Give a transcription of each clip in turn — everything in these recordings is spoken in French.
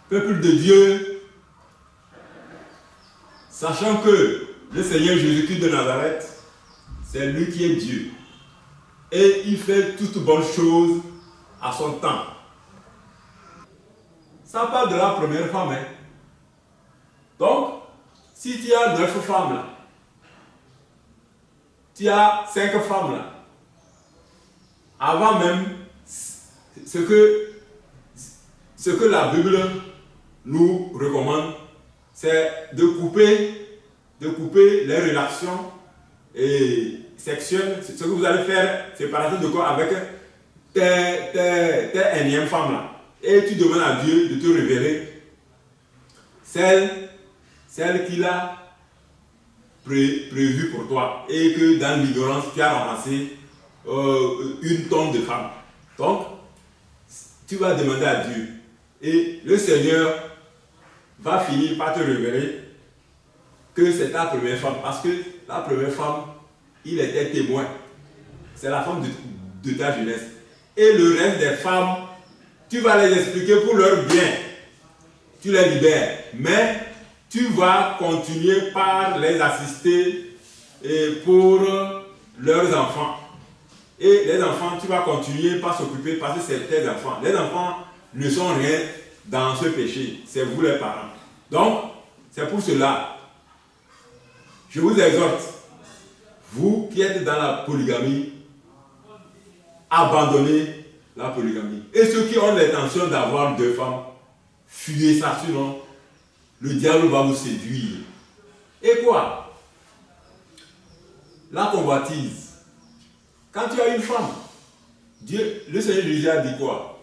Peuple de Dieu, sachant que le Seigneur Jésus-Christ de Nazareth, c'est lui qui est Dieu. Et il fait toutes bonnes choses à son temps. Ça parle de la première femme. Hein. Donc, si tu as 9 femmes là, tu as 5 femmes là, avant même ce que la Bible nous recommande, c'est de couper les relations sexuelles. Ce que vous allez faire, séparation de corps avec tes énièmes femmes là. Et tu demandes à Dieu de te révéler celle qu'il a prévue pour toi. Et que dans l'ignorance, tu as ramassé une tonne de femmes. Donc, tu vas demander à Dieu. Et le Seigneur va finir par te révéler que c'est ta première femme. Parce que la première femme, il était témoin. C'est la femme de ta jeunesse. Et le reste des femmes, tu vas les expliquer pour leur bien. Tu les libères. Mais tu vas continuer par les assister pour leurs enfants. Et les enfants, tu vas continuer par s'occuper parce que c'est tes enfants. Les enfants ne sont rien dans ce péché. C'est vous les parents. Donc, c'est pour cela, je vous exhorte, vous qui êtes dans la polygamie, abandonnez la polygamie. Et ceux qui ont l'intention d'avoir 2 femmes, fuyez ça, sinon le diable va vous séduire. Et quoi? La convoitise. Quand tu as une femme, le Seigneur Jésus a dit quoi?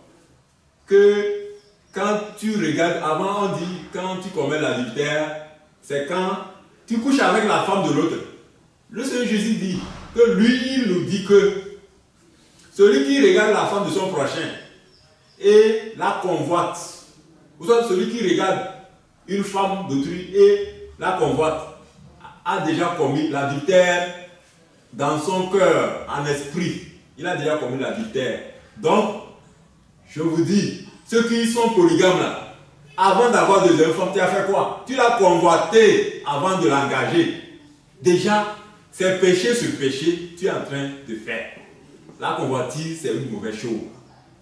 Que quand tu regardes, avant on dit, quand tu commets l'adultère, c'est quand tu couches avec la femme de l'autre. Le Seigneur Jésus dit que lui, il nous dit que celui qui regarde la femme de son prochain et la convoite, ou soit celui qui regarde une femme d'autrui et la convoite, a déjà commis l'adultère dans son cœur, en esprit. Il a déjà commis l'adultère. Donc, je vous dis, ceux qui sont polygames là, avant d'avoir 2 femmes, tu as fait quoi? Tu l'as convoité avant de l'engager. Déjà, c'est péché sur péché, tu es en train de faire. La convoitise, c'est une mauvaise chose.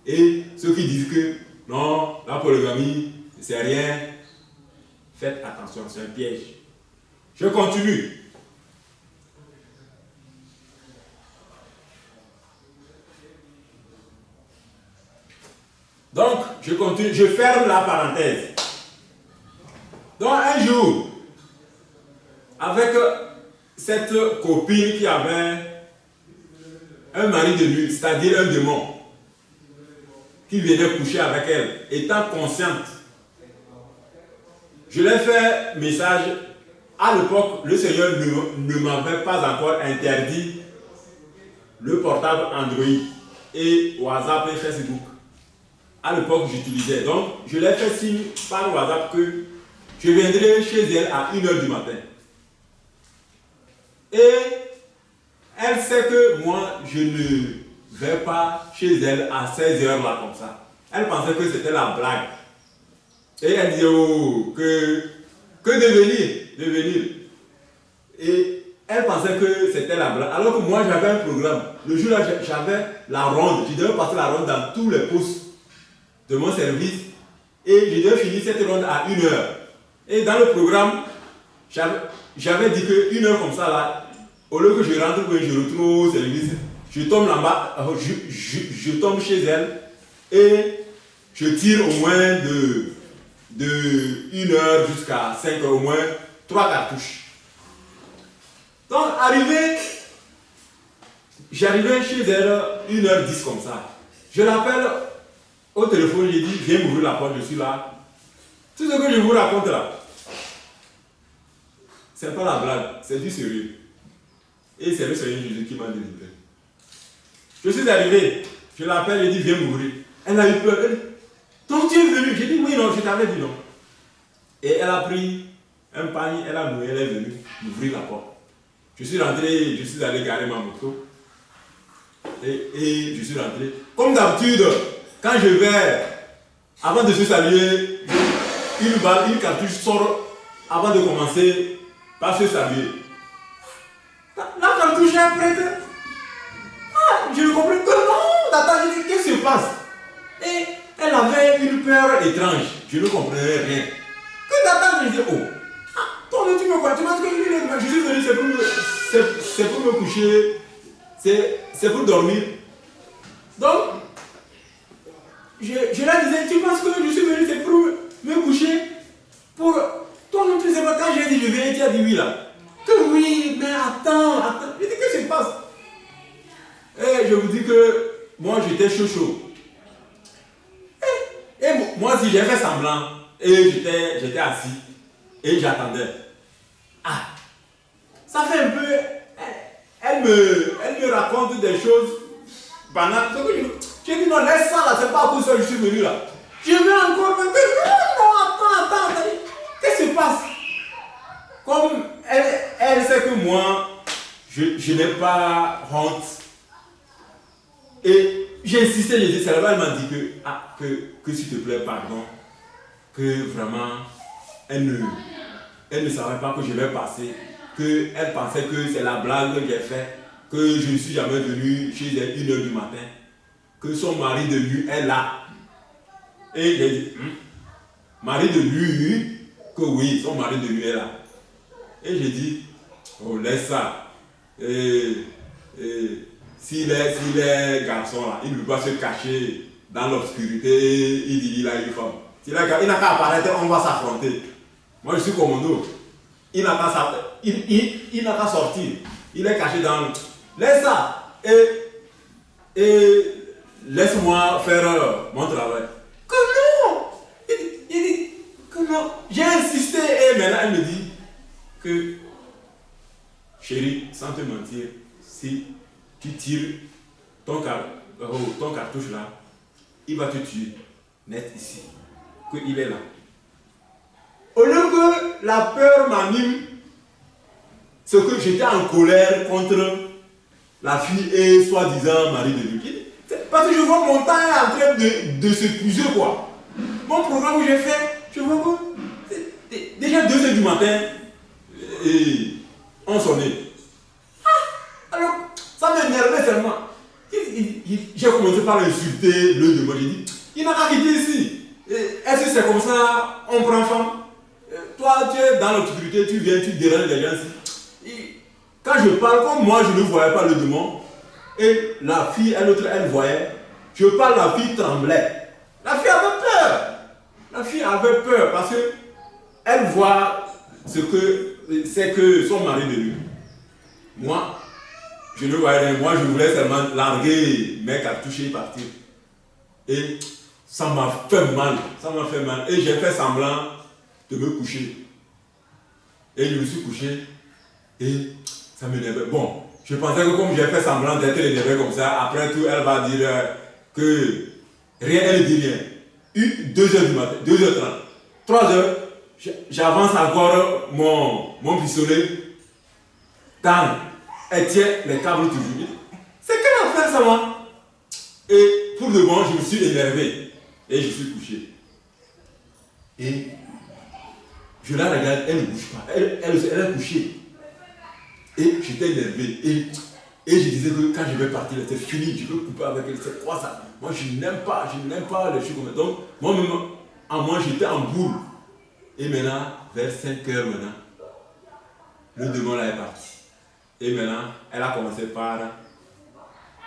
Et ceux qui disent que non, la polygamie, c'est rien, faites attention, c'est un piège. Je continue. Donc, je continue, je ferme la parenthèse. Donc, un jour, avec cette copine qui avait un mari de nuit, c'est-à-dire un démon, qui venait coucher avec elle, étant consciente, je lui ai fait message. À l'époque, le Seigneur ne m'avait pas encore interdit le portable Android et WhatsApp et Facebook. À l'époque, j'utilisais. Donc, je l'ai fait signe par WhatsApp que je viendrai chez elle à 1h du matin. Et elle sait que moi, je ne vais pas chez elle à 16h là comme ça. Elle pensait que c'était la blague. Et elle disait, oh, que de venir. Et elle pensait que c'était la blague. Alors que moi, j'avais un programme. Le jour-là, j'avais la ronde. Je devais passer la ronde dans tous les postes de mon service. Et je devais finir cette ronde à 1h. Et dans le programme, j'avais dit que 1h comme ça, là, au lieu que je rentre, que je retrouve au service, je tombe là-bas, je tombe chez elle et je tire au moins de 1h jusqu'à 5h, au moins 3 cartouches. Donc, j'arrivais chez elle 1h10 comme ça. Je l'appelle au téléphone, je lui dis, viens m'ouvrir la porte, je suis là. Tout ce que je vous raconte là, c'est pas la blague, c'est du sérieux. Et c'est le Seigneur Jésus qui m'a délivré. Je suis arrivé, je l'appelle, je dis, viens m'ouvrir. Elle a eu peur. Elle dit, donc tu es venu? J'ai dit, oui, non, je t'avais dit non. Et elle a pris un panier, elle a noué, elle est venue m'ouvrir la porte. Je suis rentré, je suis allé garer ma moto. Et je suis rentré. Comme d'habitude, quand je vais, avant de se saluer, une cartouche sort avant de commencer par se saluer. La cartouche est prête. Ah, je ne comprends que non. Attends, je dis, qu'est-ce qui se passe? Et elle avait une peur étrange. Je ne comprenais rien. Que d'attendre, je dis, oh, toi, tu me vois, tu penses que je suis venu, c'est pour me coucher, c'est pour dormir. Donc, je leur disais, tu penses que je suis venu, c'est pour me coucher? Pour toi non plus, c'est pas quand j'ai dit je viens, tu as dit oui là. Que oui, mais attends. Je dis, qu'est-ce qui se passe? Et je vous dis que moi j'étais chaud. Et moi aussi j'ai fait semblant. Et j'étais assis. Et j'attendais. Ah, ça fait un peu. Elle me raconte des choses banales. J'ai dit non, laisse ça là, c'est pas pour ça que je suis venu là. Je vais encore me dire, non, attends. Qu'est-ce qui se passe? Comme elle sait que moi, je n'ai pas honte. Et j'ai insisté, j'ai dit, c'est là-bas, elle m'a dit que s'il te plaît, pardon, que vraiment, elle ne savait pas que je vais passer, qu'elle pensait que c'est la blague que j'ai faite, que je ne suis jamais venu chez elle 1h du matin, que son mari de nuit est là. Et j'ai dit, mari de nuit, que oui, son mari de nuit est là. Et j'ai dit, oh, laisse ça. S'il est garçon là, il ne peut pas se cacher dans l'obscurité, il dit il a une femme. Il n'a qu'à apparaître, on va s'affronter. Moi je suis commando. Il n'a qu'à sortir. Il est caché dans... Laisse ça. Et laisse-moi faire mon travail. Comment? Il dit, comment? J'ai insisté et maintenant elle me dit que, chérie, sans te mentir, si tu tires ton cartouche là, il va te tuer, net ici, qu'il est là. Au lieu que la peur m'anime, c'est que j'étais en colère contre la fille et soi-disant mari de lui. Parce que je vois mon temps est en train de s'épuiser quoi. Mon programme que j'ai fait, je vois que déjà 2h du matin, et on sonnait. Alors, ça m'énervait seulement. J'ai commencé par l'insulter, le demander. J'ai dit, il n'a qu'à quitter ici. Est-ce que c'est comme ça, on prend femme? Toi, tu es dans l'obscurité, tu viens, tu déranges les gens ici. Quand je parle, comme moi, je ne voyais pas le démon. Et la fille, elle voyait. Je parle, la fille tremblait. La fille avait peur. La fille avait peur parce que elle voit ce que c'est que son mari de lui. Moi, je ne voyais rien. Moi, je voulais seulement larguer mes cartouches et partir. Et ça m'a fait mal. Ça m'a fait mal. Et j'ai fait semblant de me coucher. Et je me suis couché. Et ça m'énervait. Bon, je pensais que comme j'ai fait semblant d'être énervé comme ça, après tout, elle va dire que rien, elle ne dit rien. 2h du matin, 2h30, 3h, j'avance encore mon pistolet. Tant, elle tient les câbles toujours. C'est quelle affaire ça, moi? Et pour de bon, je me suis énervé. Et je suis couché. Et je la regarde, elle ne bouge pas. Elle est couchée. Et j'étais énervé. Et je disais que quand je vais partir, c'est fini, je veux couper avec elle. C'est quoi ça? Moi, je n'aime pas les choses comme ça. Donc, moi-même, en moi, j'étais en boule. Et maintenant, vers 5h maintenant, le démon là est parti. Et maintenant, elle a commencé par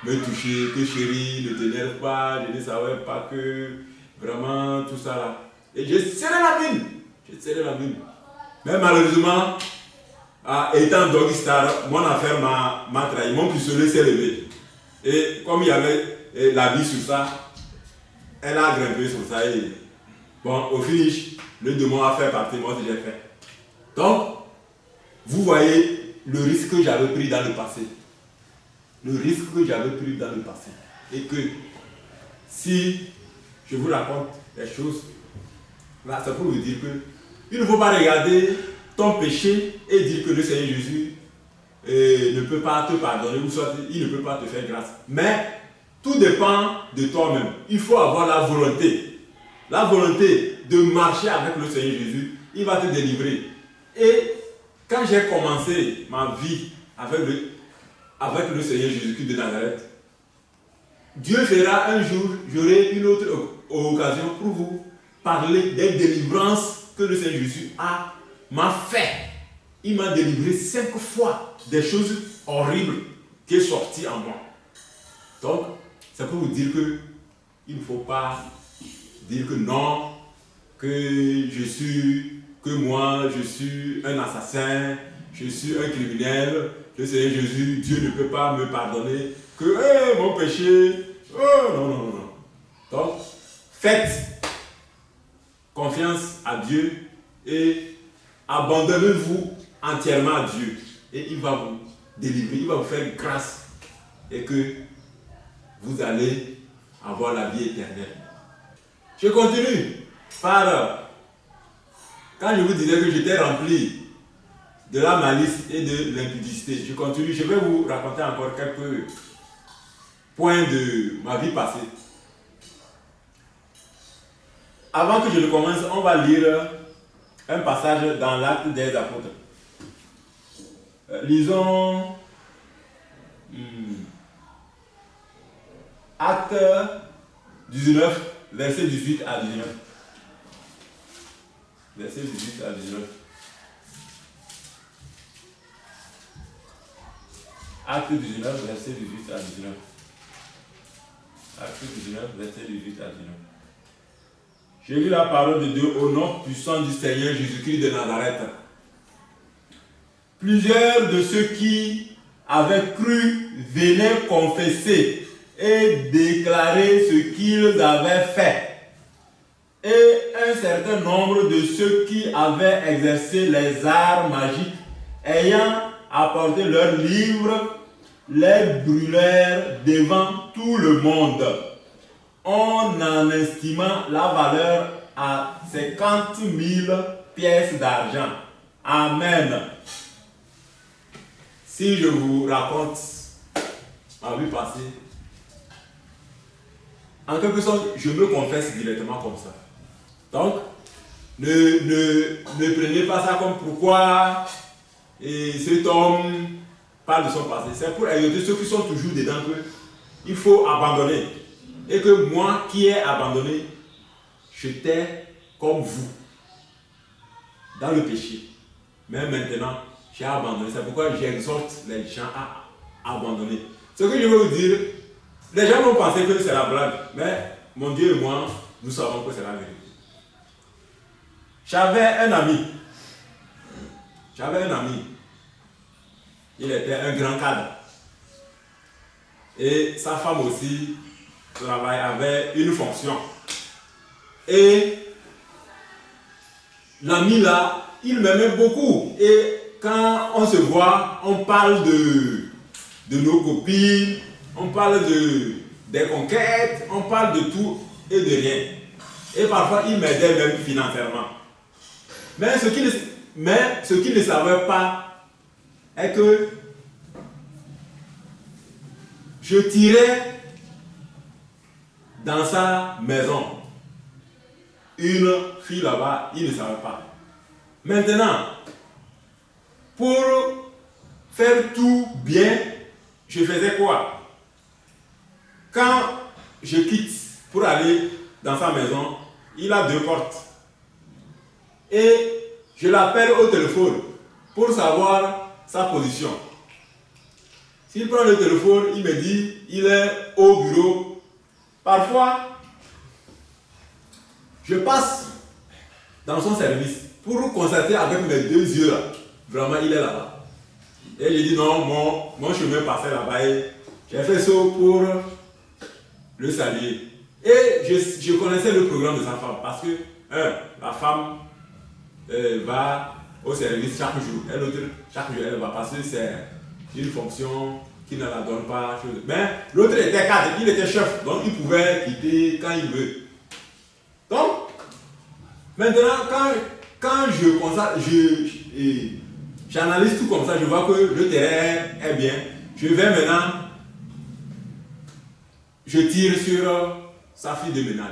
me toucher, que chérie, ne t'énerve pas, je ne savais pas que vraiment tout ça là. Et j'ai serré la mine. Mais malheureusement, étant doggy star, mon affaire m'a trahi. Mon pistolet s'est levé. Et comme il y avait la vie sur ça, elle a grimpé sur ça. Et bon, au finish, le démon a fait partie, moi j'ai fait. Donc, vous voyez le risque que j'avais pris dans le passé. Et que si je vous raconte les choses, là, c'est pour vous dire que il ne faut pas regarder ton péché et dire que le Seigneur Jésus ne peut pas te pardonner, ou soit il ne peut pas te faire grâce. Mais tout dépend de toi-même. Il faut avoir la volonté. La volonté de marcher avec le Seigneur Jésus, il va te délivrer. Et quand j'ai commencé ma vie avec le Seigneur Jésus-Christ de Nazareth, Dieu fera un jour, j'aurai une autre occasion pour vous parler des délivrances que le Seigneur Jésus m'a fait. Il m'a délivré 5 fois des choses horribles qui sont sorties en moi. Donc, ça peut vous dire que il ne faut pas dire que non, que moi je suis un assassin, je suis un criminel, le Seigneur Jésus, Dieu ne peut pas me pardonner, que mon péché, oh non, non, non, non. Donc, faites confiance à Dieu et abandonnez-vous entièrement à Dieu. Et il va vous délivrer, il va vous faire grâce et que vous allez avoir la vie éternelle. Je continue par, quand je vous disais que j'étais rempli de la malice et de l'impudicité, je continue, je vais vous raconter encore quelques points de ma vie passée. Avant que je ne commence, on va lire un passage dans l'Acte des Apôtres. Lisons Acte 19, verset 18 à 19. Verset 18 à 19. Acte 19, verset 18 à 19. Acte 19, verset 18 à 19. J'ai lu la parole de Dieu au nom puissant du Seigneur Jésus-Christ de Nazareth. Plusieurs de ceux qui avaient cru venaient confesser et déclarer ce qu'ils avaient fait. Et un certain nombre de ceux qui avaient exercé les arts magiques, ayant apporté leurs livres, les brûlèrent devant tout le monde. On en estima la valeur à 50 000 pièces d'argent. Amen. Si je vous raconte ma vie passée, en quelque sorte, je me confesse directement comme ça. Donc, ne prenez pas ça comme pourquoi cet homme parle de son passé. C'est pour aider ceux qui sont toujours dedans qu'il faut abandonner. Et que moi qui ai abandonné, j'étais comme vous, dans le péché. Mais maintenant, j'ai abandonné. C'est pourquoi j'exhorte les gens à abandonner. Ce que je veux vous dire, les gens vont penser que c'est la blague, mais mon Dieu et moi, nous savons que c'est la vérité. J'avais un ami. Il était un grand cadre. Et sa femme aussi avait une fonction. Et l'ami là, il m'aimait beaucoup. Et quand on se voit, on parle de nos copines, on parle des conquêtes, on parle de tout et de rien. Et parfois, il m'aidait même financièrement. Mais ce qu'il ne savait pas est que je tirais dans sa maison une fille là-bas, il ne savait pas. Maintenant, pour faire tout bien, je faisais quoi? Quand je quitte pour aller dans sa maison, il a 2 portes. Et je l'appelle au téléphone pour savoir sa position. S'il prend le téléphone, il me dit il est au bureau. Parfois, je passe dans son service pour constater avec mes 2 yeux là, vraiment il est là-bas. Et je dis non, mon chemin passait là-bas et j'ai fait ça pour le saluer. Et je connaissais le programme de sa femme parce que la femme va au service chaque jour. Et l'autre, chaque jour, elle va parce que c'est une fonction qui ne la donne pas. Mais l'autre était cadre, il était chef, donc il pouvait quitter quand il veut. Donc, maintenant, quand je constate, j'analyse tout comme ça, je vois que le terrain est bien. Je vais maintenant, je tire sur sa fille de ménage.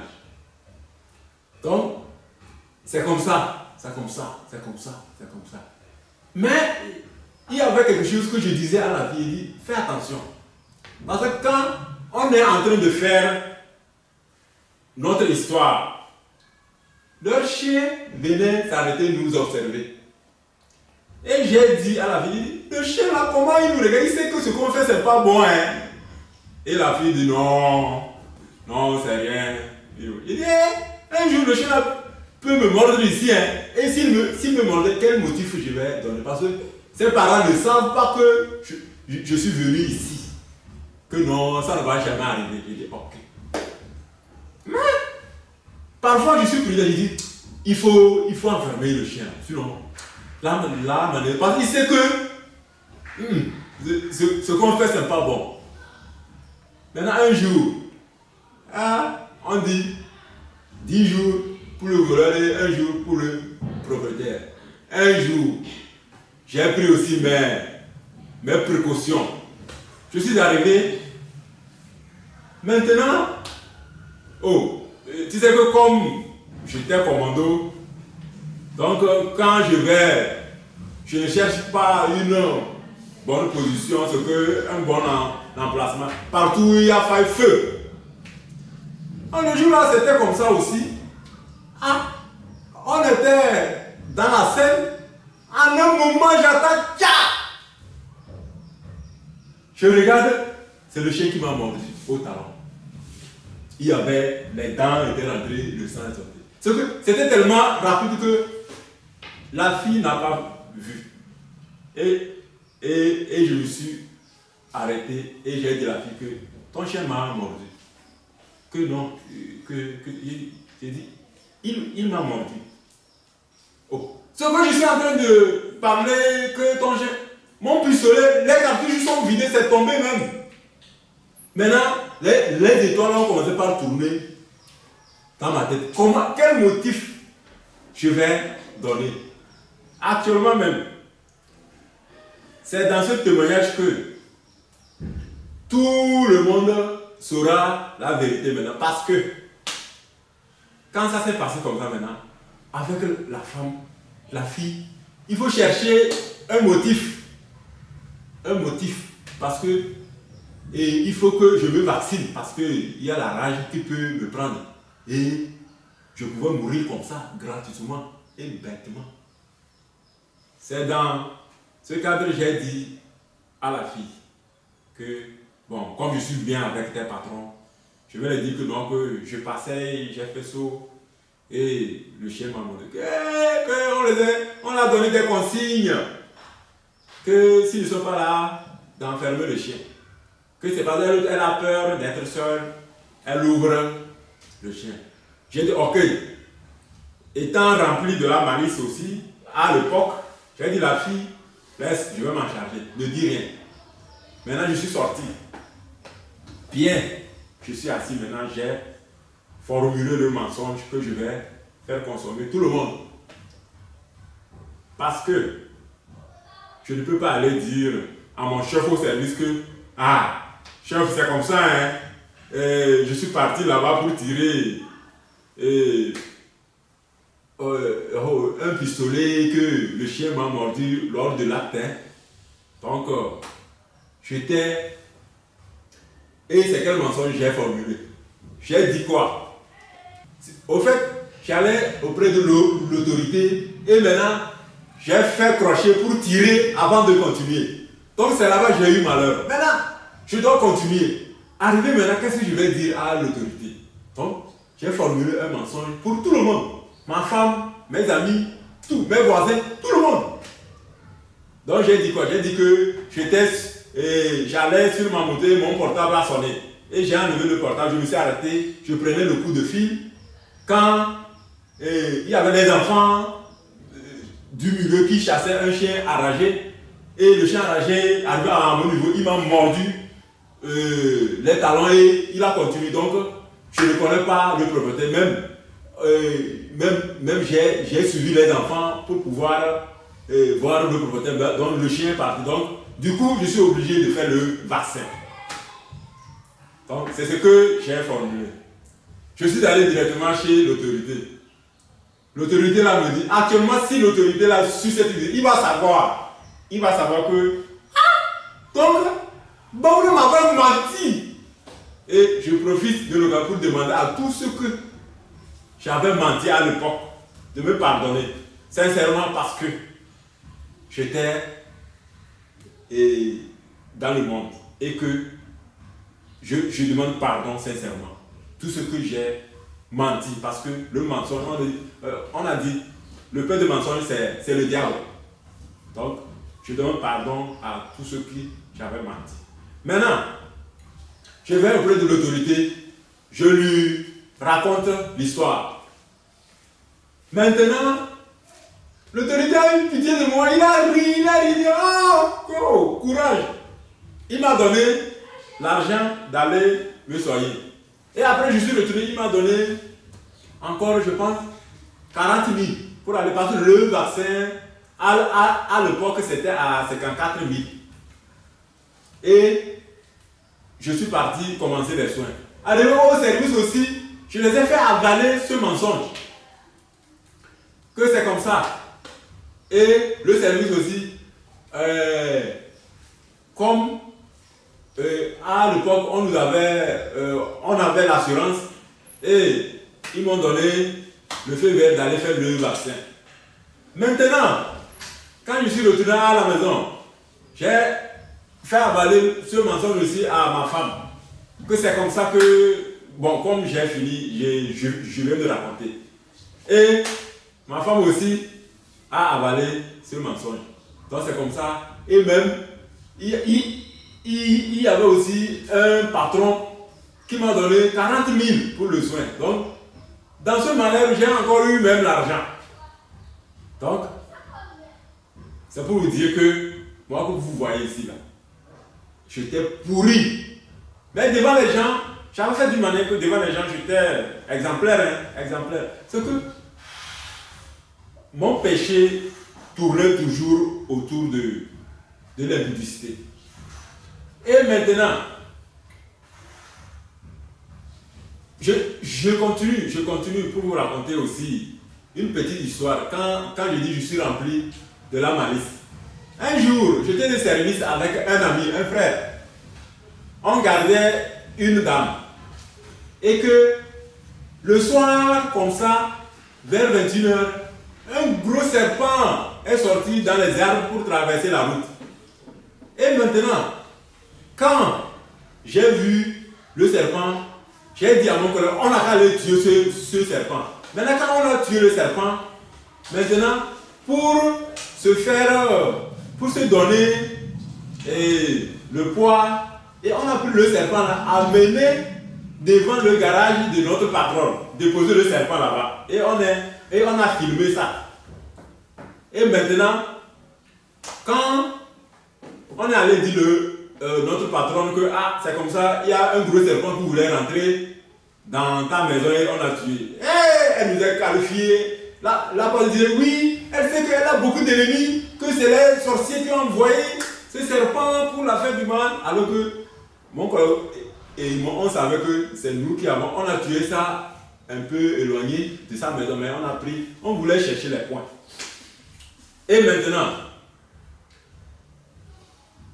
Donc, c'est comme ça, c'est comme ça, c'est comme ça, c'est comme ça. Mais, il y avait quelque chose que je disais à la fille, il dit, fais attention. Parce que quand on est en train de faire notre histoire, leur chien venait s'arrêter nous observer. Et j'ai dit à la fille, le chien là, comment il nous regarde, il sait que ce qu'on fait, c'est pas bon, hein. Et la fille dit, non, non, c'est rien. Il dit, un jour, le chien là peut me mordre ici, hein. Et s'il me mordait, quel motif je vais donner? Parce que ses parents ne savent pas que je suis venu ici. Que non, ça ne va jamais arriver. Je dis, ok. Mais, parfois, je suis prudent, je dis, il faut enfermer le chien. Sinon, là, parce qu'il sait que ce qu'on fait, c'est pas bon. Maintenant, un jour, on dit 10 jours pour le voleur et un jour pour le propriétaire. Un jour, j'ai pris aussi mes précautions. Je suis arrivé. Maintenant, tu sais que comme j'étais commando, donc quand je ne cherche pas une bonne position, c'est qu'un bon emplacement. Partout où il y a faille feu. Le jour là, c'était comme ça aussi. On était dans la scène. En un moment, j'attends. Je regarde, c'est le chien qui m'a mordu au talon. Il y avait les dents étaient rentrées, le sang est sorti. C'était tellement rapide que la fille n'a pas vu. Et je me suis arrêté et j'ai dit à la fille que ton chien m'a mordu. Que non, j'ai dit, il m'a mordu. Ce que je suis en train de parler, que ton chien, mon pistolet, les cartouches sont vidés, c'est tombé même. Maintenant, les étoiles ont commencé par tourner dans ma tête. Quel motif je vais donner? Actuellement même, c'est dans ce témoignage que tout le monde saura la vérité maintenant. Parce que quand ça s'est passé comme ça maintenant, avec la femme, la fille, il faut chercher un motif. Un motif. Parce que il faut que je me vaccine. Parce qu'il y a la rage qui peut me prendre. Et je pouvais mourir comme ça, gratuitement et bêtement. C'est dans ce cadre que j'ai dit à la fille que, bon, comme je suis bien avec tes patrons, je vais lui dire que non, que je passais, j'ai fait saut, et le chien m'a demandé on a donné des consignes, que s'ils ne sont pas là, d'enfermer le chien. Que c'est parce qu'elle a peur d'être seule, elle ouvre le chien. J'ai dit, ok, étant rempli de la malice aussi, à l'époque, j'ai dit la fille, laisse, je vais m'en charger, ne dis rien. Maintenant, je suis sorti. Bien, je suis assis maintenant, j'ai formulé le mensonge que je vais faire consommer tout le monde. Parce que je ne peux pas aller dire à mon chef au service que, chef, c'est comme ça, hein. Je suis parti là-bas pour tirer un pistolet que le chien m'a mordu lors de l'acte. Hein. Donc, j'étais... Et c'est quel mensonge j'ai formulé? J'ai dit quoi? Au fait, j'allais auprès de l'autorité et maintenant, j'ai fait crochet pour tirer avant de continuer. Donc, c'est là-bas que j'ai eu malheur. Maintenant, je dois continuer. Arrivé maintenant, qu'est-ce que je vais dire à l'autorité? Donc, j'ai formulé un mensonge pour tout le monde. Ma femme, mes amis, tous, mes voisins, tout le monde. Donc, j'ai dit quoi? J'ai dit que j'allais sur ma moto, mon portable a sonné. Et j'ai enlevé le portable, je me suis arrêté, je prenais le coup de fil. Quand il y avait des enfants du milieu qui chassaient un chien enragé, et le chien enragé arrivé à mon niveau, il m'a mordu les talons et il a continué. Donc, je ne connais pas le propriétaire. Même j'ai suivi les enfants pour pouvoir voir le propriétaire. Donc le chien est parti. Donc du coup, je suis obligé de faire le vaccin. Donc c'est ce que j'ai formulé. Je suis allé directement chez l'autorité. L'autorité là me dit, actuellement si l'autorité là sur cette idée, il va savoir que donc on m'avait menti. Et je profite de l'occasion pour demander à tous ceux que j'avais menti à l'époque de me pardonner. Sincèrement parce que j'étais dans le monde et que je demande pardon sincèrement. Tout ce que j'ai menti parce que le mensonge, on a dit, le père de mensonge c'est le diable. Donc je demande pardon à tous ceux qui j'avais menti. Maintenant, je vais auprès de l'autorité, je lui raconte l'histoire. Maintenant, l'autorité a eu pitié de moi, il a ri, il dit, oh, courage. Il m'a donné l'argent d'aller me soigner. Et après, je suis retourné, il m'a donné encore, je pense, 40 000 pour aller passer le vaccin. À l'époque, c'était à 54 000. Et je suis parti commencer les soins. Arrivé au service aussi, je les ai fait avaler ce mensonge. Que c'est comme ça. Et le service aussi, comme à l'époque on avait l'assurance et ils m'ont donné le feu vert d'aller faire le vaccin. Maintenant, quand je suis retourné à la maison, j'ai fait avaler ce mensonge aussi à ma femme. Que c'est comme ça que, bon, comme j'ai fini, je viens de raconter. Et ma femme aussi a avalé ce mensonge. Donc c'est comme ça. Et même, il y avait aussi un patron qui m'a donné 40 000 pour le soin. Donc, dans ce malheur, j'ai encore eu même l'argent. Donc, c'est pour vous dire que, moi que vous voyez ici, là, j'étais pourri. Mais devant les gens, j'avais fait d'une manière que devant les gens, j'étais exemplaire. Exemplaire. C'est que mon péché tournait toujours autour de l'impudicité. Et maintenant, je continue pour vous raconter aussi une petite histoire. Quand je dis je suis rempli de la malice. Un jour, j'étais de service avec un ami, un frère. On gardait une dame. Et que le soir, comme ça, vers 21h, un gros serpent est sorti dans les arbres pour traverser la route. Et maintenant, quand j'ai vu le serpent, j'ai dit à mon collègue, on a qu'à aller tuer ce serpent. Maintenant, quand on a tué le serpent, maintenant, pour se donner le poids, et on a pris le serpent là, amené devant le garage de notre patron, déposer le serpent là-bas. Et on a filmé ça. Et maintenant, quand on est allé dire notre patron que c'est comme ça, il y a un gros serpent qui voulait rentrer dans ta maison et on l'a tué. Et elle nous a qualifié. La police disait oui, elle sait qu'elle a beaucoup d'ennemis, que c'est les sorciers qui ont envoyé ce serpent pour la faire du mal. Alors que mon collègue et moi, on savait que c'est nous qui avons. On a tué ça un peu éloigné de sa maison, mais on voulait chercher les points. Et maintenant,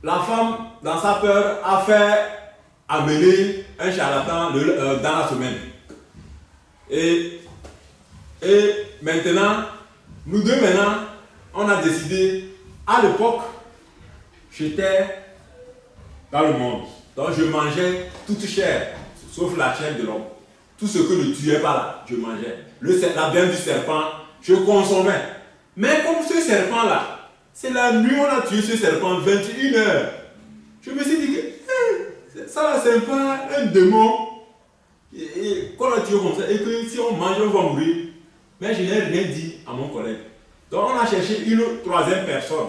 la femme, dans sa peur, a fait amener un charlatan dans la semaine. Et maintenant, nous deux maintenant, on a décidé, à l'époque, j'étais dans le monde. Donc je mangeais toute chair, sauf la chair de l'homme. Tout ce que ne tuait pas là, je mangeais. La viande du serpent, je consommais. Mais comme ce serpent là, c'est la nuit on a tué ce serpent, 21h. Je me suis dit que ça là c'est pas un démon. Et qu'on a tué comme ça, et que si on mange, on va mourir. Mais je n'ai rien dit à mon collègue. Donc on a cherché une troisième personne.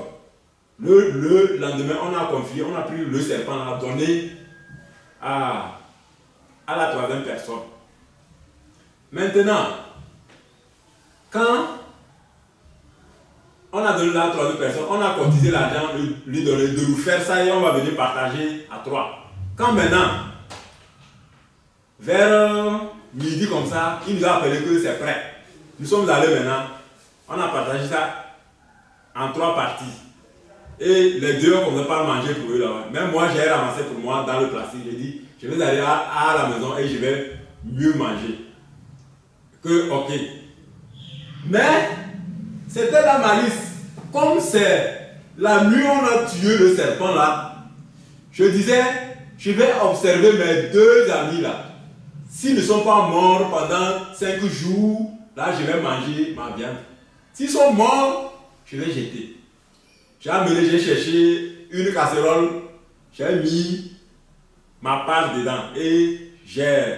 Le lendemain, on a confié, on a pris le serpent, on l'a donné à la troisième personne. Maintenant, quand On a donné là à 3 autres personnes, on a cotisé l'argent, lui donner, de nous faire ça et on va venir partager à 3. Quand maintenant, vers midi comme ça, il nous a appelé que c'est prêt. Nous sommes allés maintenant, on a partagé ça en 3 parties. Et les 2, on ne peut pas manger pour eux là-bas. Même moi, j'ai ramassé pour moi dans le plastique. J'ai dit, je vais aller à la maison et je vais mieux manger. Que, ok. Mais, c'était la malice. Comme c'est la nuit, on a tué le serpent là. Je disais, je vais observer mes 2 amis là. S'ils ne sont pas morts pendant 5 jours, là, je vais manger ma viande. S'ils sont morts, je vais jeter. J'ai amené, j'ai cherché une casserole, j'ai mis ma part dedans et j'ai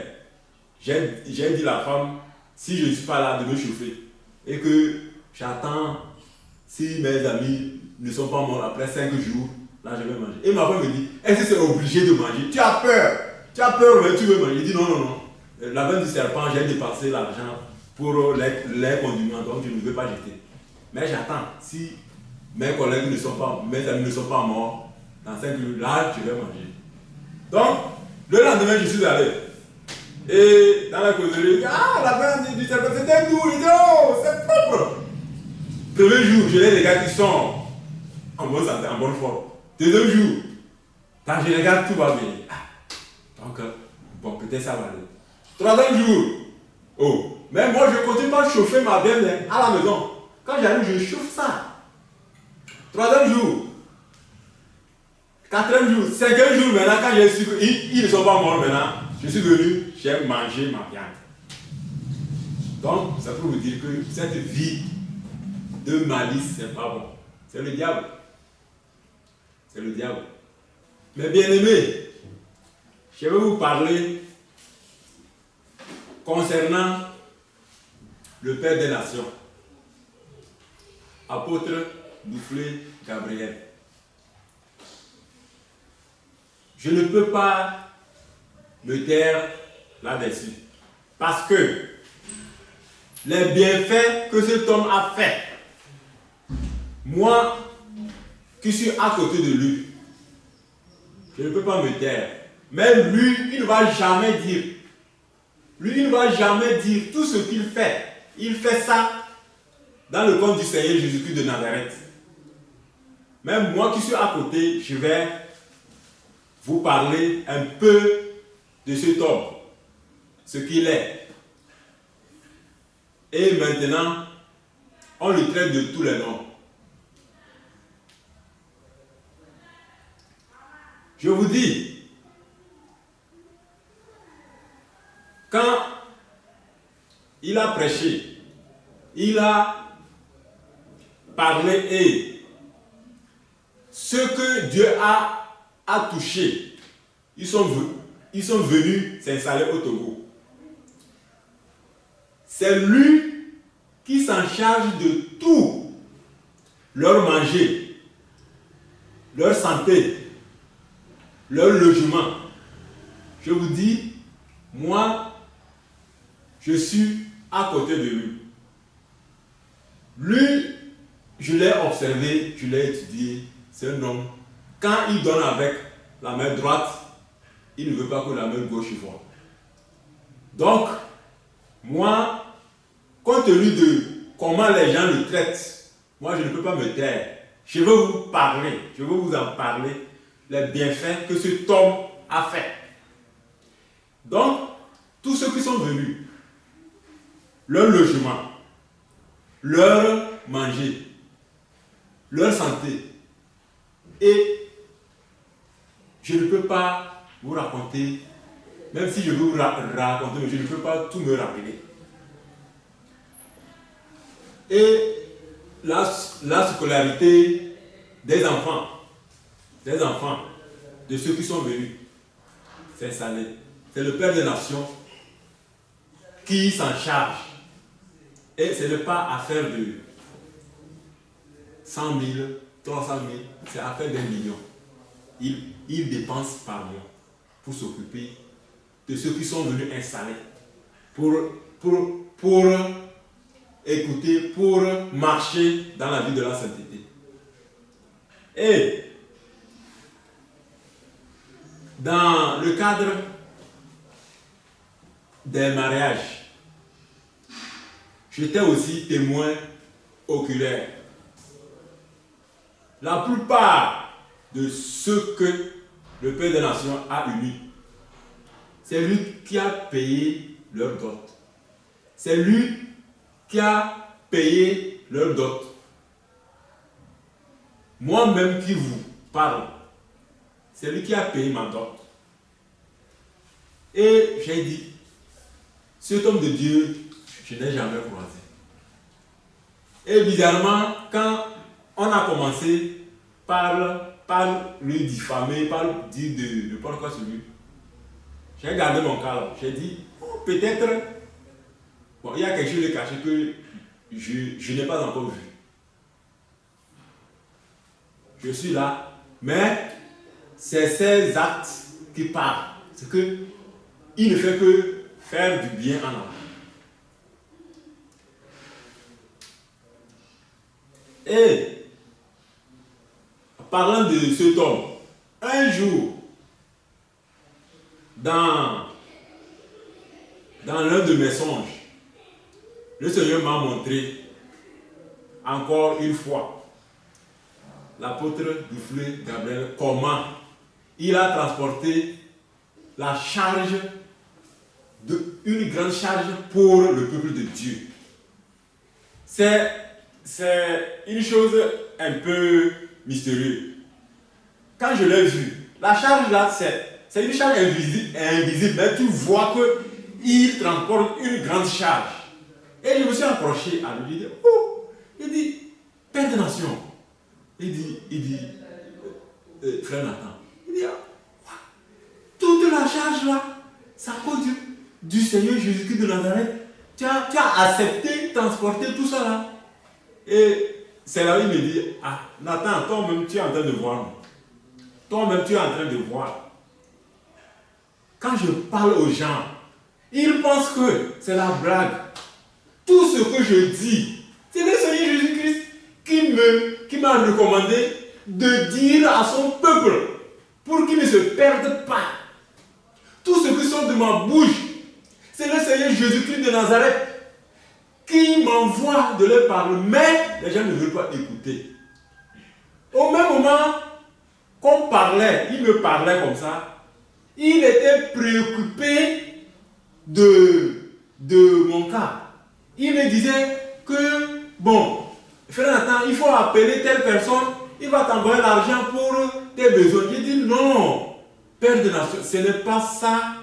dit à la femme, si je ne suis pas là, de me chauffer. Et que j'attends, si mes amis ne sont pas morts après 5 jours, là je vais manger. Et ma femme me dit, est-ce que c'est obligé de manger? Tu as peur, mais tu veux manger. Je dis non. La veine du serpent, j'ai dépensé l'argent pour les condiments, donc je ne veux pas jeter. Mais j'attends, si mes collègues ne sont pas, mes amis ne sont pas morts, dans 5 jours, là, je vais manger. Donc, le lendemain, je suis allé. Et dans la causerie, la veine du serpent, c'était doux, il dit, oh, c'est propre. Premier jour, je les regarde, ils sont en bonne santé, en bonne forme. Deuxième jour, quand je regarde, tout va bien. Donc, bon, peut-être ça va aller. Troisième jour, oh, mais moi, je continue pas à chauffer ma viande à la maison. Quand j'arrive, je chauffe ça. Troisième jour, quatrième jour, cinquième jour, maintenant, quand j'ai su qu'ils ne sont pas morts maintenant, je suis venu, j'ai mangé ma viande. Donc, ça peut vous dire que cette vie de malice, c'est pas bon. C'est le diable. C'est le diable. Mais bien aimés, je vais vous parler concernant le Père des Nations, apôtre Doufflet Gabriel. Je ne peux pas me taire là-dessus. Parce que les bienfaits que cet homme a fait, moi qui suis à côté de lui, je ne peux pas me taire. Mais lui, il ne va jamais dire. Lui, il ne va jamais dire tout ce qu'il fait. Il fait ça dans le compte du Seigneur Jésus-Christ de Nazareth. Même moi qui suis à côté, je vais vous parler un peu de cet homme, ce qu'il est. Et maintenant, on le traite de tous les noms. Je vous dis, quand il a prêché, il a parlé et ce que Dieu a touché, ils sont venus s'installer au Togo. C'est lui qui s'en charge de tout, leur manger, leur santé, leur logement. Je vous dis, moi, je suis à côté de lui. Lui, je l'ai observé, je l'ai étudié. C'est un homme, quand il donne avec la main droite, il ne veut pas que la main gauche voie. Donc, moi, compte tenu de comment les gens le traitent, moi je ne peux pas me taire. Je veux vous parler, je veux vous en parler, les bienfaits que cet homme a fait. Donc, tous ceux qui sont venus, leur logement, leur manger, leur santé, et je ne peux pas vous raconter, même si je veux vous raconter, mais je ne peux pas tout me rappeler. Et la scolarité des enfants, de ceux qui sont venus s'installer, c'est le Père des Nations qui s'en charge. Et ce n'est pas affaire de 100 000, 300 000, c'est affaire d'1 million. Il dépense par mois pour s'occuper de ceux qui sont venus installer, pour écouter pour marcher dans la vie de la sainteté. Et dans le cadre des mariages, j'étais aussi témoin oculaire. La plupart de ceux que le Père des Nations a unis, c'est lui qui a payé leur dot. C'est lui qui a payé leur dot. Moi-même qui vous parle, c'est lui qui a payé ma dot. Et j'ai dit, cet homme de Dieu, je n'ai jamais croisé. Et bizarrement, quand on a commencé par le diffamer, par dire de prendre quoi sur lui, j'ai gardé mon calme. J'ai dit, oh, peut-être, bon, il y a quelque chose de caché que je n'ai pas encore vu. Je suis là, mais c'est ces actes qui parlent. C'est que il ne fait que faire du bien en avant. Et parlant de cet homme, un jour, dans l'un de mes songes, le Seigneur m'a montré encore une fois l'apôtre Duflé Gabriel comment il a transporté la charge, une grande charge pour le peuple de Dieu. C'est une chose un peu mystérieuse. Quand je l'ai vu, la charge là, c'est une charge invisible, mais tu vois qu'il transporte une grande charge. Et je me suis approché à lui, oh, il dit, Père des Nations. Il dit, frère Nathan, il dit, toute la charge là, c'est à cause du Seigneur Jésus-Christ de Nazareth. Tu as accepté de transporter tout ça là. Et c'est là où il me dit, ah, Nathan, toi-même tu es en train de voir. Toi-même tu es en train de voir. Quand je parle aux gens, ils pensent que c'est la blague. Tout ce que je dis, c'est le Seigneur Jésus-Christ qui m'a recommandé de dire à son peuple pour qu'il ne se perde pas. Tout ce qui sort de ma bouche, c'est le Seigneur Jésus-Christ de Nazareth qui m'envoie de leur parler, mais les gens ne veulent pas écouter. Au même moment qu'on parlait, il me parlait comme ça, il était préoccupé de mon cas. Il me disait que, bon, frère Nathan, il faut appeler telle personne, il va t'envoyer l'argent pour tes besoins. J'ai dit non, Père de Nation, ce n'est pas ça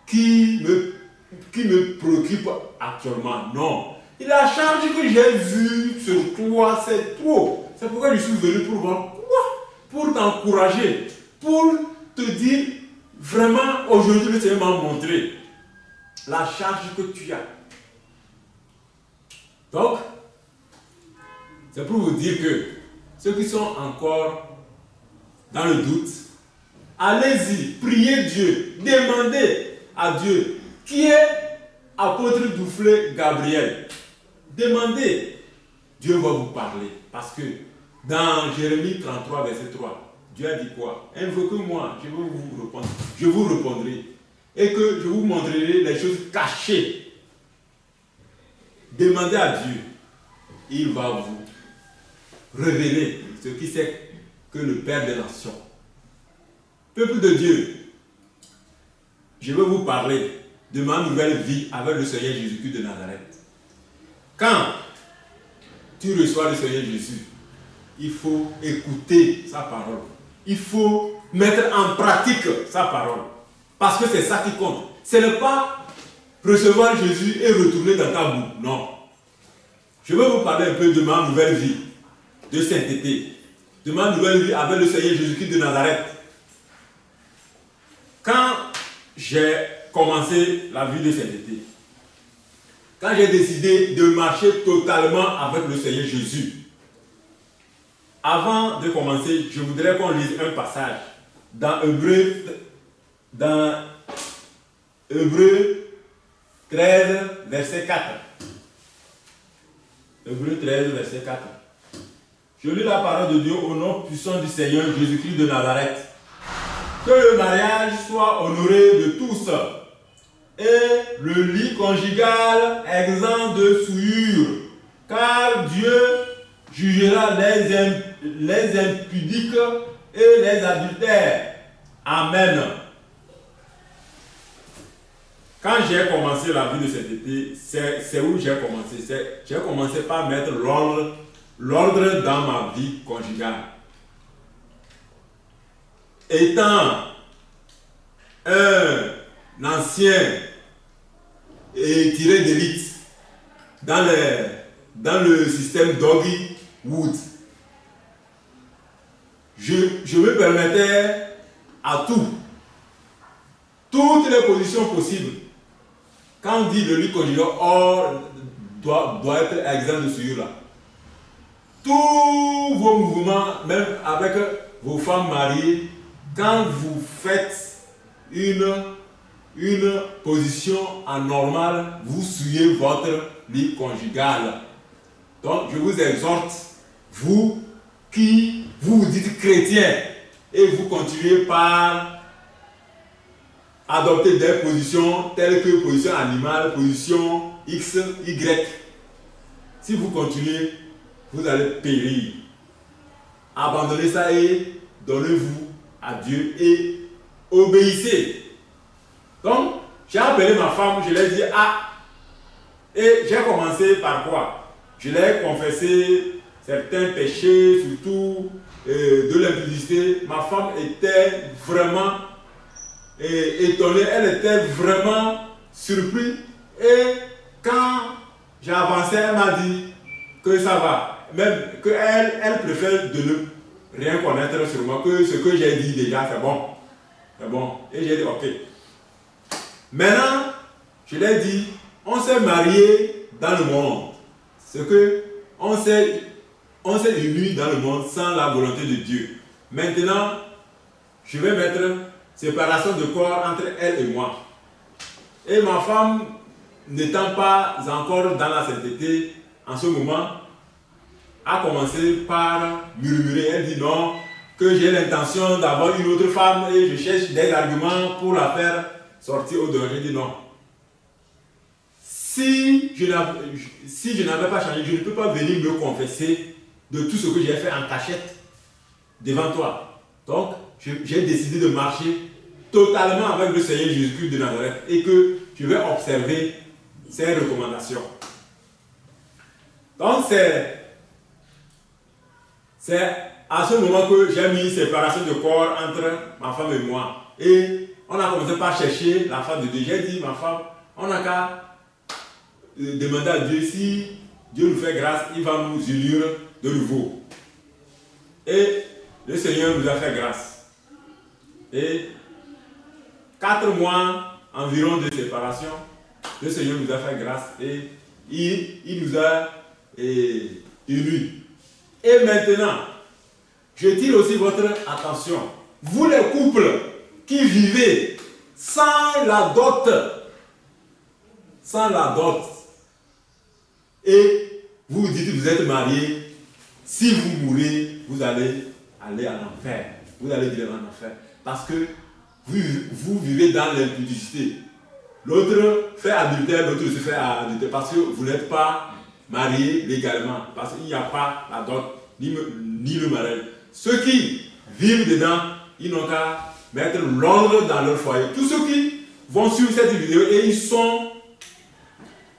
qui me préoccupe actuellement, non. Et la charge que j'ai vue sur toi, c'est trop. C'est pourquoi je suis venu pour voir quoi, pour t'encourager, pour te dire, vraiment, aujourd'hui, le Seigneur m'a montré la charge que tu as. Donc, c'est pour vous dire que ceux qui sont encore dans le doute, allez-y, priez Dieu, demandez à Dieu, qui est apôtre Duflé Gabriel. Demandez, Dieu va vous parler. Parce que dans Jérémie 33, verset 3, Dieu a dit quoi? Invoquez-moi, je vous répondrai. Et que je vous montrerai les choses cachées. Demandez à Dieu, il va vous révéler ce qui c'est que le Père des Nations. Peuple de Dieu, je vais vous parler de ma nouvelle vie avec le Seigneur Jésus-Christ de Nazareth. Quand tu reçois le Seigneur Jésus, il faut écouter sa parole. Il faut mettre en pratique sa parole. Parce que c'est ça qui compte. Ce n'est pas recevoir Jésus et retourner dans ta boue. Non. Je vais vous parler un peu de ma nouvelle vie de sainteté. De ma nouvelle vie avec le Seigneur Jésus-Christ de Nazareth. Quand j'ai commencé la vie de sainteté, quand j'ai décidé de marcher totalement avec le Seigneur Jésus, avant de commencer, je voudrais qu'on lise un passage dans Hébreux 13, verset 4. Hébreux 13, verset 4. Je lis la parole de Dieu au nom puissant du Seigneur Jésus-Christ de Nazareth. Que le mariage soit honoré de tous et le lit conjugal exempt de souillure, car Dieu jugera les impudiques et les adultères. Amen. Quand j'ai commencé la vie de cet été, c'est où j'ai commencé. J'ai commencé par mettre l'ordre dans ma vie conjugale. Étant un ancien et tiré d'élite dans le système Doggy Wood, je me permettais à toutes les positions possibles. Quand on dit le lit conjugal, doit être exempt de souillure là. Tous vos mouvements, même avec vos femmes mariées, quand vous faites une position anormale, vous souillez votre lit conjugal. Donc je vous exhorte, vous qui vous dites chrétien et vous continuez par adopter des positions telles que position animale, position X, Y. Si vous continuez, vous allez périr. Abandonnez ça et donnez-vous à Dieu et obéissez. Donc, j'ai appelé ma femme, je lui ai dit, et j'ai commencé par quoi? Je lui ai confessé certains péchés, surtout de l'impudicité. Ma femme était vraiment étonnée, elle était vraiment surprise. Et quand j'ai avancé, elle m'a dit que ça va. Même qu'elle préfère de ne rien connaître sur moi, que ce que j'ai dit déjà, c'est bon. C'est bon. Et j'ai dit, ok. Maintenant, je l'ai dit, on s'est marié dans le monde. C'est que on s'est unis dans le monde sans la volonté de Dieu. Maintenant, je vais mettre séparation de corps entre elle et moi. Et ma femme, n'étant pas encore dans la sainteté, en ce moment, a commencé par murmurer. Elle dit non, que j'ai l'intention d'avoir une autre femme et je cherche des arguments pour la faire sortir au dehors. J'ai dit non. Si je n'avais pas changé, je ne peux pas venir me confesser de tout ce que j'ai fait en cachette devant toi. Donc, j'ai décidé de marcher totalement avec le Seigneur Jésus-Christ de Nazareth et que je vais observer ses recommandations. Donc, c'est à ce moment que j'ai mis une séparation de corps entre ma femme et moi. Et on a commencé par chercher la femme de Dieu. J'ai dit, ma femme, on n'a qu'à demander à Dieu si Dieu nous fait grâce, il va nous unir de nouveau. Et le Seigneur nous a fait grâce. Et 4 mois environ de séparation, le Seigneur nous a fait grâce et il nous a unis. Et maintenant, je tire aussi votre attention. Vous les couples qui vivez sans la dot, et vous dites que vous êtes mariés, si vous mourrez, vous allez aller en enfer. Vous allez vivre en enfer. Parce que vous vivez dans l'impudicité. L'autre fait adultère, l'autre se fait adultère parce que vous n'êtes pas mariés légalement. Parce qu'il n'y a pas la dot, ni le mariage. Ceux qui vivent dedans, ils n'ont qu'à mettre l'ordre dans leur foyer. Tous ceux qui vont suivre cette vidéo et ils sont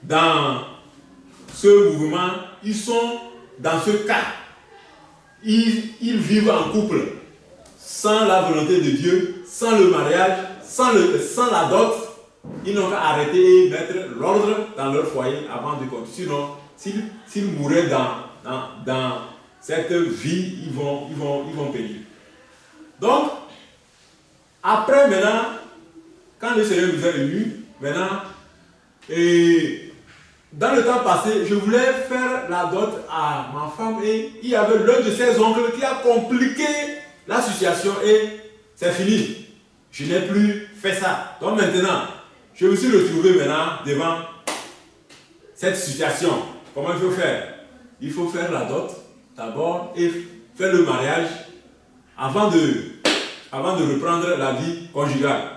dans ce mouvement, ils sont dans ce cas. Ils vivent en couple sans la volonté de Dieu, sans le mariage, sans la dot. Ils n'ont qu'à arrêter et mettre l'ordre dans leur foyer avant de continuer. Sinon, s'ils mouraient dans cette vie, ils vont payer. Donc, après maintenant, quand le Seigneur nous a unis, maintenant, et dans le temps passé, je voulais faire la dot à ma femme et il y avait l'un de ses oncles qui a compliqué la situation et c'est fini. Je n'ai plus fait ça. Donc maintenant, je me suis retrouvé maintenant devant cette situation. Comment il faut faire? il faut faire la dot d'abord et faire le mariage avant de reprendre la vie conjugale.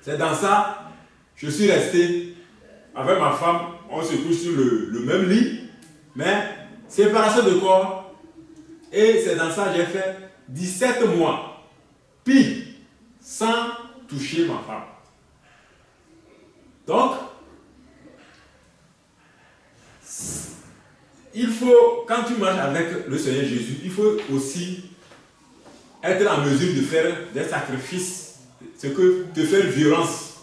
C'est dans ça, je suis resté avec ma femme, on se couche sur le même lit, mais séparation de corps, et c'est dans ça que j'ai fait 17 mois, pile, sans toucher ma femme. Donc, il faut, quand tu marches avec le Seigneur Jésus, il faut aussi être en mesure de faire des sacrifices, ce que de faire violence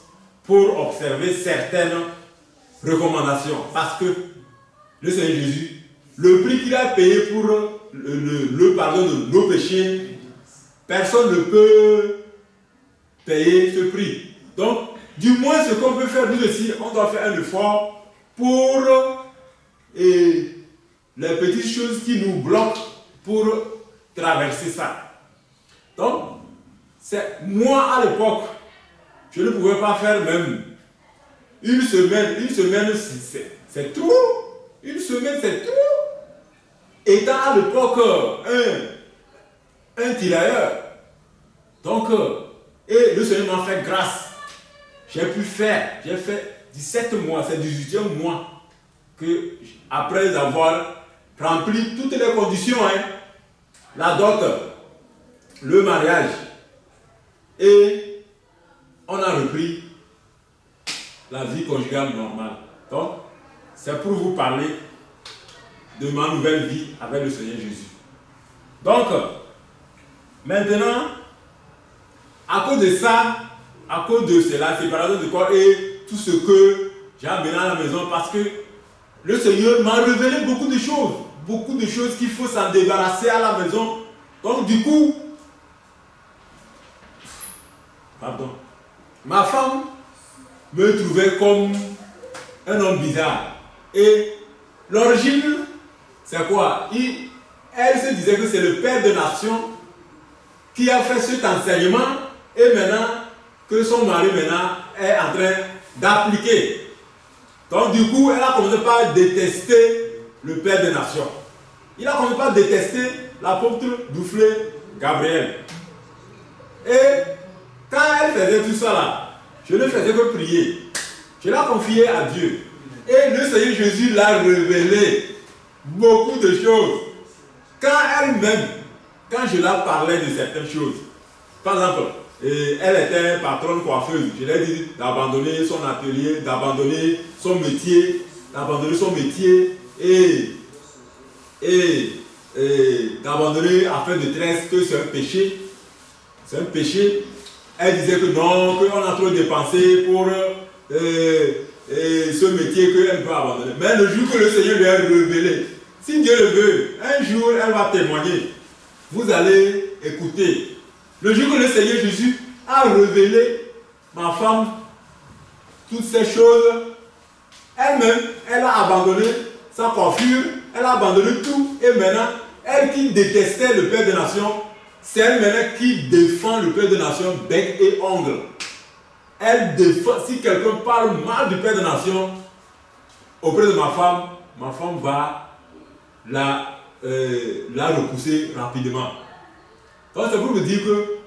pour observer certaines recommandations. Parce que le Seigneur Jésus, le prix qu'il a payé pour le pardon de nos péchés, personne ne peut payer ce prix. Donc, du moins ce qu'on peut faire, nous aussi, on doit faire un effort pour les petites choses qui nous bloquent pour traverser ça. Donc, moi à l'époque, je ne pouvais pas faire même une semaine c'est trop. Une semaine c'est trop. Étant à l'époque un tirailleur. Donc, et le Seigneur m'a fait grâce. J'ai pu faire, j'ai fait 17 mois, c'est 18e mois que après avoir rempli toutes les conditions, la dot, le mariage, et on a repris la vie conjugale normale. Donc, c'est pour vous parler de ma nouvelle vie avec le Seigneur Jésus. Donc, maintenant, à cause de ça, à cause de cela, séparation de corps et tout ce que j'ai amené à la maison, parce que le Seigneur m'a révélé beaucoup de choses qu'il faut s'en débarrasser à la maison. Donc, du coup, pardon, ma femme me trouvait comme un homme bizarre. Et l'origine, c'est quoi? Elle se disait que c'est le Père de Nation qui a fait cet enseignement et maintenant que son mari maintenant est en train d'appliquer. Donc du coup, elle a commencé par détester le Père des Nations. Il a commencé par détester l'apôtre Duflé Gabriel. Et quand elle faisait tout ça là, je ne faisais que prier. Je l'ai confié à Dieu. Et le Seigneur Jésus l'a révélé beaucoup de choses. Quand elle-même, quand je la parlais de certaines choses, par exemple, elle était patronne coiffeuse, je lui ai dit d'abandonner son atelier, d'abandonner son métier, et d'abandonner à faire de tresse, que c'est un péché. C'est un péché. Elle disait que non, qu'on a trop dépensé pour ce métier qu'elle peut abandonner. Mais le jour que le Seigneur lui a révélé, si Dieu le veut, un jour elle va témoigner. Vous allez écouter. Le jour que le Seigneur Jésus a révélé ma femme toutes ces choses, elle-même, elle a abandonné sa coiffure, elle a abandonné tout, et maintenant, elle qui détestait le Père des Nations, c'est elle maintenant qui défend le Père des Nations bec et ongle. Elle défend, si quelqu'un parle mal du Père des Nations auprès de ma femme va la repousser rapidement. Donc c'est pour me dire que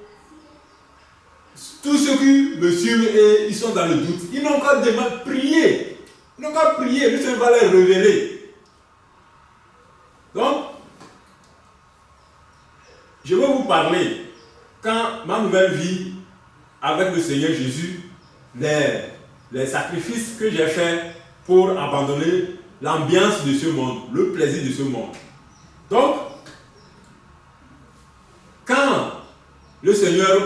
tous ceux qui me suivent et ils sont dans le doute, ils n'ont qu'à prier. Ils n'ont qu'à prier, le Seigneur va les révéler. Donc, je vais vous parler, quand ma nouvelle vie avec le Seigneur Jésus, les sacrifices que j'ai faits pour abandonner l'ambiance de ce monde, le plaisir de ce monde. Donc, quand le Seigneur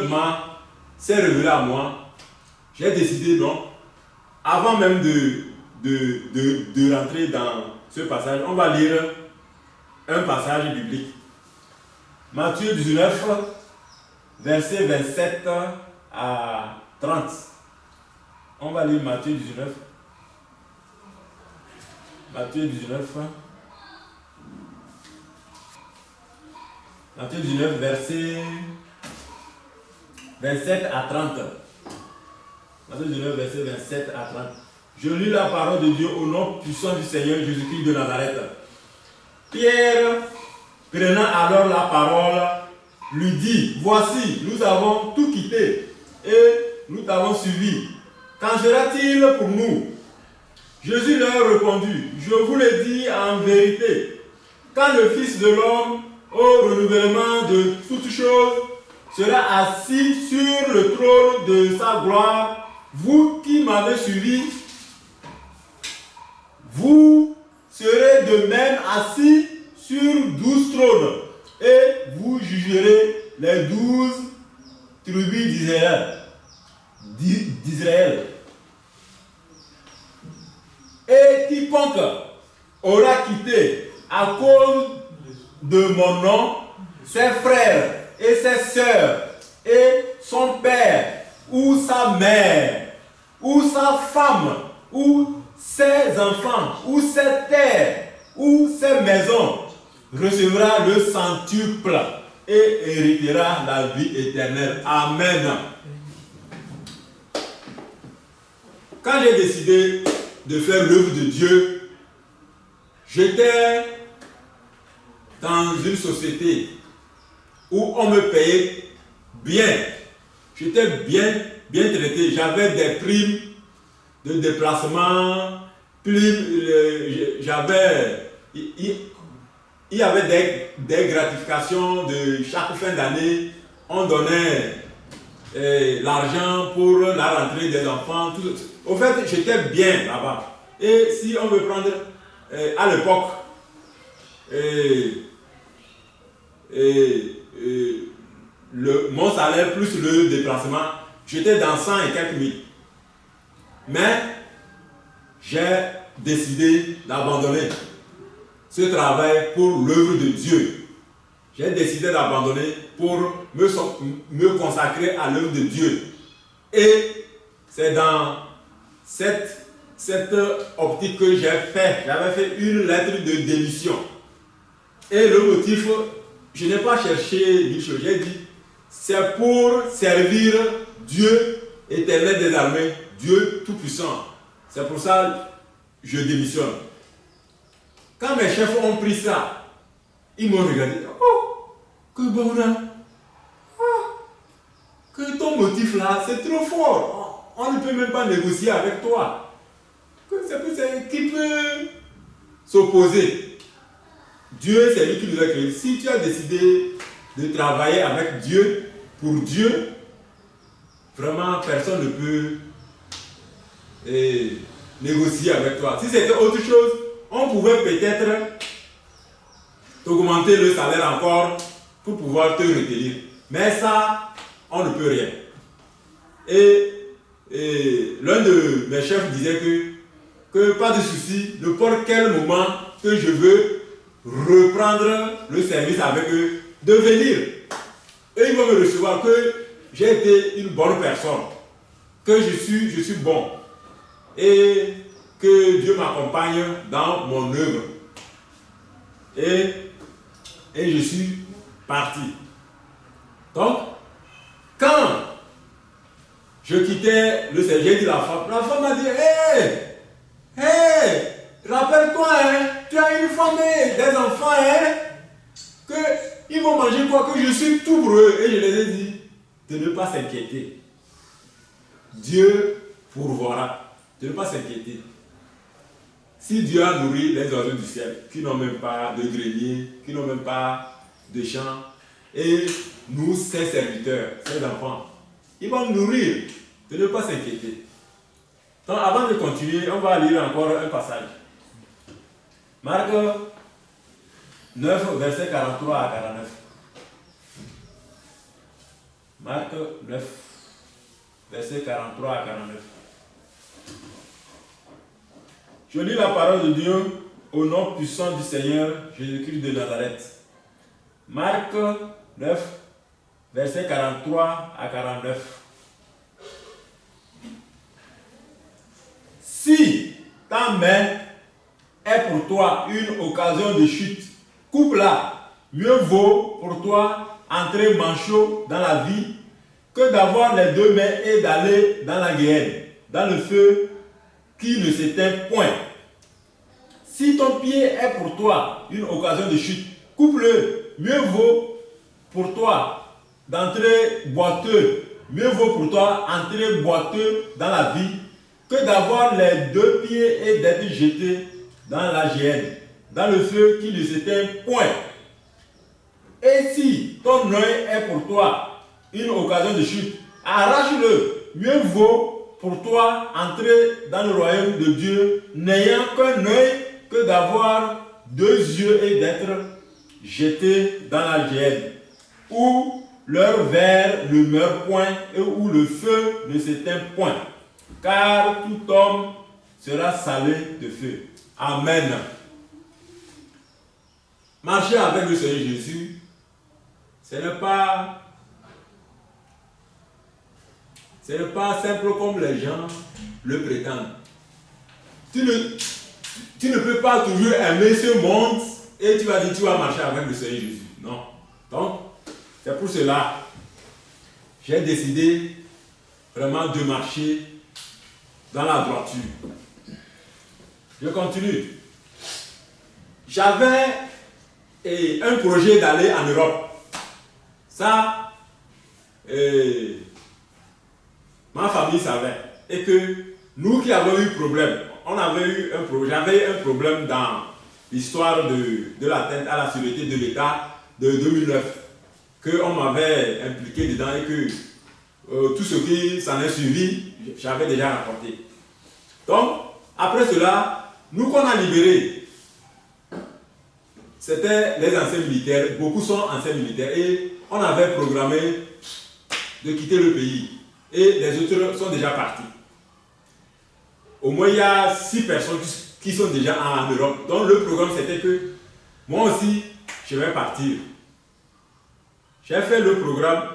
s'est révélé à moi, j'ai décidé non, avant même de rentrer dans ce passage, on va lire un passage biblique. Matthieu 19, versets 27 à 30. On va lire Matthieu 19. Matthieu 19. Matthieu 19, versets 27 à 30. Matthieu 19, versets 27 à 30. Je lis la parole de Dieu au nom puissant du Seigneur Jésus-Christ de Nazareth. Pierre, prenant alors la parole, lui dit, voici, nous avons tout quitté et nous t'avons suivi. Qu'en sera-t-il pour nous? Jésus leur répondit, je vous le dis en vérité, quand le Fils de l'homme, au renouvellement de toutes choses, sera assis sur le trône de sa gloire, vous qui m'avez suivi, vous serez de même assis sur 12 trônes, et vous jugerez les 12 tribus d'Israël. Et quiconque aura quitté à cause de mon nom ses frères et ses sœurs et son père ou sa mère ou sa femme ou ses enfants ou ses terres ou ses maisons recevra le centuple et héritera la vie éternelle. Amen. Quand j'ai décidé de faire l'œuvre de Dieu, j'étais dans une société où on me payait bien. J'étais bien traité. J'avais des primes de déplacement, il y avait des gratifications de chaque fin d'année. On donnait l'argent pour la rentrée des enfants. Tout. Au fait, j'étais bien là-bas. Et si on veut prendre à l'époque, mon salaire plus le déplacement, j'étais dans 100 et quelques mille. Mais j'ai décidé d'abandonner ce travail pour l'œuvre de Dieu. J'ai décidé d'abandonner pour me consacrer à l'œuvre de Dieu. Et c'est dans cette optique que j'avais fait une lettre de démission. Et le motif, je n'ai pas cherché mille choses. J'ai dit, c'est pour servir Dieu éternel des armées, Dieu tout-puissant. C'est pour ça que je démissionne. Quand mes chefs ont pris ça, ils m'ont regardé. Oh, que bon là. Que ton motif là, c'est trop fort. On ne peut même pas négocier avec toi. C'est qui peut s'opposer. Dieu, c'est lui qui nous a créé. Si tu as décidé de travailler avec Dieu, pour Dieu, vraiment personne ne peut négocier avec toi. Si c'était autre chose, on pouvait peut-être t'augmenter le salaire encore pour pouvoir te retenir. Mais ça, on ne peut rien. Et l'un de mes chefs disait que pas de souci, n'importe quel moment que je veux reprendre le service avec eux, de venir. Et ils vont me recevoir, que j'ai été une bonne personne, que je suis bon. Et que Dieu m'accompagne dans mon œuvre. Et je suis parti. Donc, quand je quittais le service, j'ai dit à la femme m'a dit, hey, rappelle-toi, hein, tu as une femme et des enfants, hein, qu'ils vont manger quoi, que je suis tout pour eux. Et je les ai dit de ne pas s'inquiéter. Dieu pourvoira, de ne pas s'inquiéter. Si Dieu a nourri les oiseaux du ciel, qui n'ont même pas de grenier, qui n'ont même pas de champ, et nous, ses serviteurs, ses enfants, ils vont nous nourrir, de ne pas s'inquiéter. Donc, avant de continuer, on va lire encore un passage. Marc 9, verset 43 à 49. Marc 9, verset 43 à 49. Je lis la parole de Dieu au nom puissant du Seigneur Jésus-Christ de Nazareth. Marc 9, verset 43 à 49. Si ta main est pour toi une occasion de chute, coupe-la. Mieux vaut pour toi entrer manchot dans la vie que d'avoir les deux mains et d'aller dans la guerre, dans le feu qui ne s'éteint point. Si ton pied est pour toi une occasion de chute, coupe-le. Mieux vaut pour toi d'entrer boiteux, mieux vaut pour toi entrer boiteux dans la vie que d'avoir les deux pieds et d'être jeté dans la géhenne, dans le feu qui ne s'éteint point. Et si ton œil est pour toi une occasion de chute, arrache-le. Mieux vaut pour toi entrer dans le royaume de Dieu n'ayant qu'un œil que d'avoir deux yeux et d'être jeté dans la géhenne, où leur verre ne meurt point et où le feu ne s'éteint point. Car tout homme sera salé de feu. Amen. Marcher avec le Seigneur Jésus, ce n'est pas simple comme les gens le prétendent. Tu ne peux pas toujours aimer ce monde et tu vas dire tu vas marcher avec le Seigneur Jésus. Non. Donc, c'est pour cela que j'ai décidé vraiment de marcher dans la droiture. Je continue. J'avais un projet d'aller en Europe. Ça, ma famille savait. Et que nous qui avons eu problème, j'avais eu un problème dans l'histoire de l'atteinte à la sûreté de l'État de 2009, qu'on m'avait impliqué dedans et que tout ce qui s'en est suivi, j'avais déjà rapporté. Donc, après cela, nous qu'on a libérés, c'était les anciens militaires, beaucoup sont anciens militaires, et on avait programmé de quitter le pays. Et les autres sont déjà partis. Au moins, il y a 6 personnes qui sont déjà en Europe. Donc, le programme, c'était que moi aussi, je vais partir. J'ai fait le programme.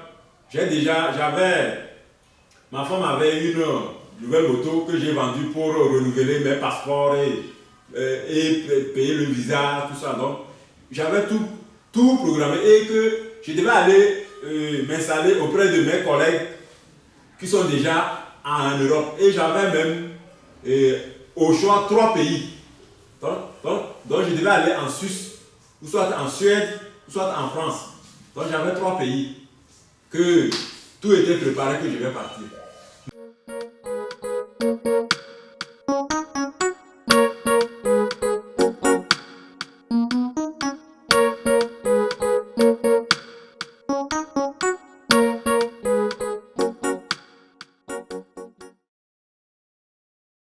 Ma femme avait une nouvelle moto que j'ai vendue pour renouveler mes passeports et payer le visa, tout ça. Donc, j'avais tout programmé et que je devais aller m'installer auprès de mes collègues qui sont déjà en Europe. Et j'avais même au choix 3 pays. Donc je devais aller en Suisse, ou soit en Suède, ou soit en France. Donc j'avais 3 pays que tout était préparé que je vais partir.